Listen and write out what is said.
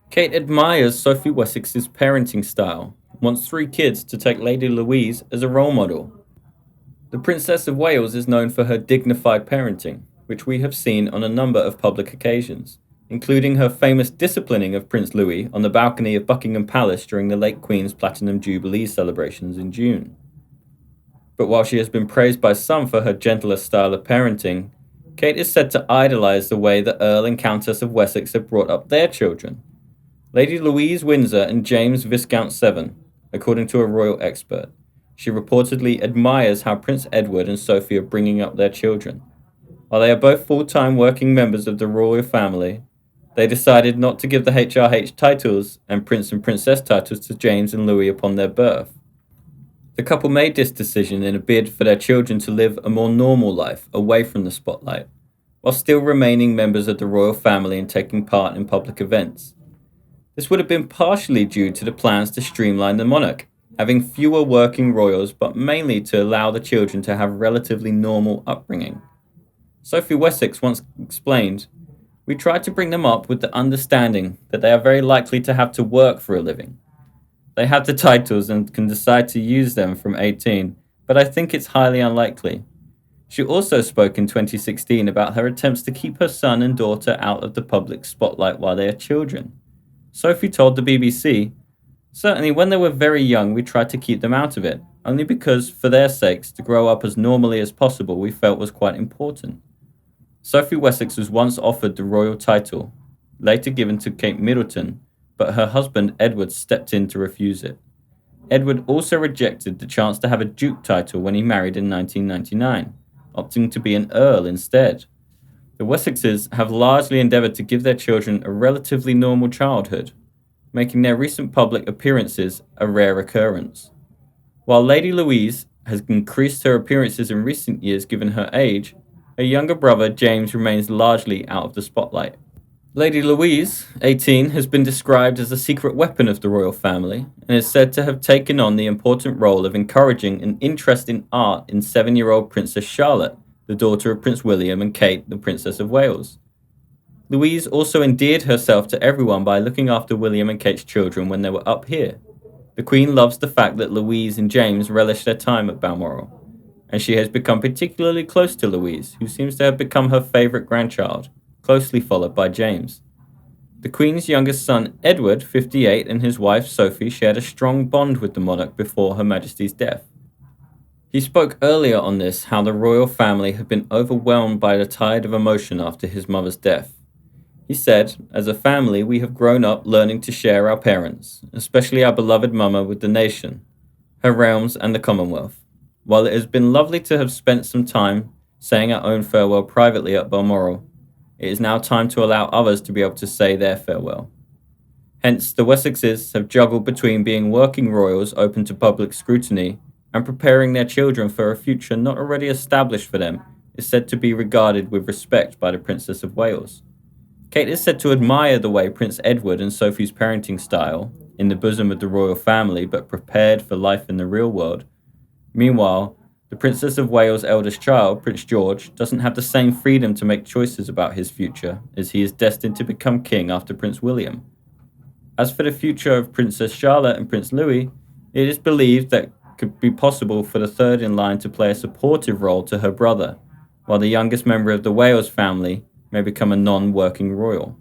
Kate admires Sophie Wessex's parenting style, wants three kids to take Lady Louise as a role model. The Princess of Wales is known for her dignified parenting, which we have seen on a number of public occasions, including her famous disciplining of Prince Louis on the balcony of Buckingham Palace during the late Queen's Platinum Jubilee celebrations in June. But while she has been praised by some for her gentler style of parenting, Kate is said to idolise the way the Earl and Countess of Wessex have brought up their children. Lady Louise Windsor and James Viscount Severn, according to a royal expert. She reportedly admires how Prince Edward and Sophie are bringing up their children. While they are both full-time working members of the royal family, they decided not to give the HRH titles and Prince and Princess titles to James and Louis upon their birth. The couple made this decision in a bid for their children to live a more normal life away from the spotlight, while still remaining members of the royal family and taking part in public events. This would have been partially due to the plans to streamline the monarch, having fewer working royals but mainly to allow the children to have relatively normal upbringing. Sophie Wessex once explained, "We tried to bring them up with the understanding that they are very likely to have to work for a living. They have the titles and can decide to use them from 18, but I think it's highly unlikely." She also spoke in 2016 about her attempts to keep her son and daughter out of the public spotlight while they are children. Sophie told the BBC, "Certainly when they were very young we tried to keep them out of it, only because, for their sakes, to grow up as normally as possible we felt was quite important." Sophie Wessex was once offered the royal title, later given to Kate Middleton, but her husband Edward stepped in to refuse it. Edward also rejected the chance to have a duke title when he married in 1999, opting to be an earl instead. The Wessexes have largely endeavoured to give their children a relatively normal childhood, making their recent public appearances a rare occurrence. While Lady Louise has increased her appearances in recent years given her age, her younger brother James remains largely out of the spotlight. Lady Louise, 18, has been described as a secret weapon of the royal family and is said to have taken on the important role of encouraging an interest in art in 7-year-old Princess Charlotte, the daughter of Prince William and Kate, the Princess of Wales. Louise also endeared herself to everyone by looking after William and Kate's children when they were up here. The Queen loves the fact that Louise and James relish their time at Balmoral, and she has become particularly close to Louise, who seems to have become her favourite grandchild, closely followed by James. The Queen's youngest son, Edward, 58, and his wife, Sophie, shared a strong bond with the monarch before Her Majesty's death. He spoke earlier on this how the royal family had been overwhelmed by the tide of emotion after his mother's death. He said, "As a family, we have grown up learning to share our parents, especially our beloved mama, with the nation, her realms, and the Commonwealth. While it has been lovely to have spent some time saying our own farewell privately at Balmoral, it is now time to allow others to be able to say their farewell." Hence, the Wessexes have juggled between being working royals open to public scrutiny and preparing their children for a future not already established for them is said to be regarded with respect by the Princess of Wales. Kate is said to admire the way Prince Edward and Sophie's parenting style, in the bosom of the royal family but prepared for life in the real world. Meanwhile, the Princess of Wales' eldest child, Prince George, doesn't have the same freedom to make choices about his future, as he is destined to become king after Prince William. As for the future of Princess Charlotte and Prince Louis, it is believed that could be possible for the third in line to play a supportive role to her brother, while the youngest member of the Wales family may become a non-working royal.